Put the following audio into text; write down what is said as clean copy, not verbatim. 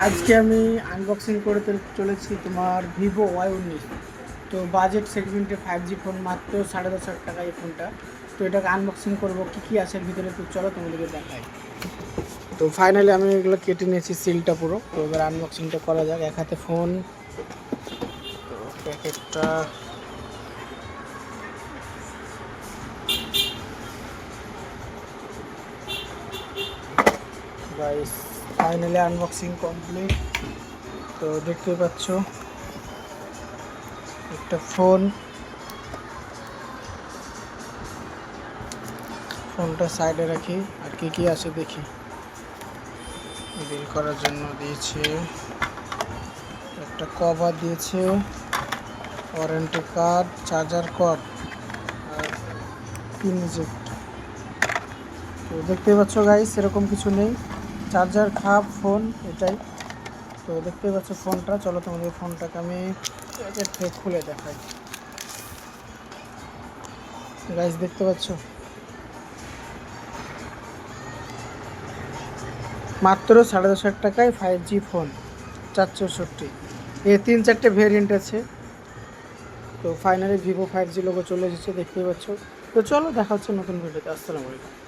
আজকে আমি আনবক্সিং করতে চলেছি তোমার ভিভো Y19। তো বাজেট সেগমেন্টে 5G ফোন, মাত্র 10,500 টাকা এই ফোনটা। তো এটাকে আনবক্সিং করবো, কী কী আছে এর ভিতরে তো চলো তোমাদেরকে দেখাই। তো ফাইনালি আমি এগুলো কেটে নিয়েছি সিলটা পুরো। তো এবার আনবক্সিংটা করা যাক। এক হাতে ফোন, তো প্যাকেটটা গাইস, ফাইনালি আনবক্সিং কমপ্লিট। তো দেখতে পাচ্ছ একটা ফোনটা সাইডে রাখি, আর কি কি আছে দেখি। বিল করার জন্য দিয়েছে একটা কভার, দিয়েছে ওয়ারেন্টি কার্ড, চার্জার কর্ড আর পিন ইজেক্ট। তো দেখতে পাচ্ছ গাইস, এরকম কিছু নেই, চার্জার খাপ ফোন এটাই। তো দেখতে পাচ্ছ ফোনটা, চলো তোমাদের ফোনটাকে আমি প্যাকেট থেকে খুলে দেখাই। গাইস দেখতে পাচ্ছ, মাত্র 10,500 টাকায় 5G ফোন 464। এর 3-4টে ভেরিয়েন্ট আছে। তো ফাইনালি ভিভো 5G লোগো চলে এসেছে, দেখতেই পাচ্ছ। তো চলো দেখা হচ্ছে নতুন ভিডিওতে। আসসালামু আলাইকুম।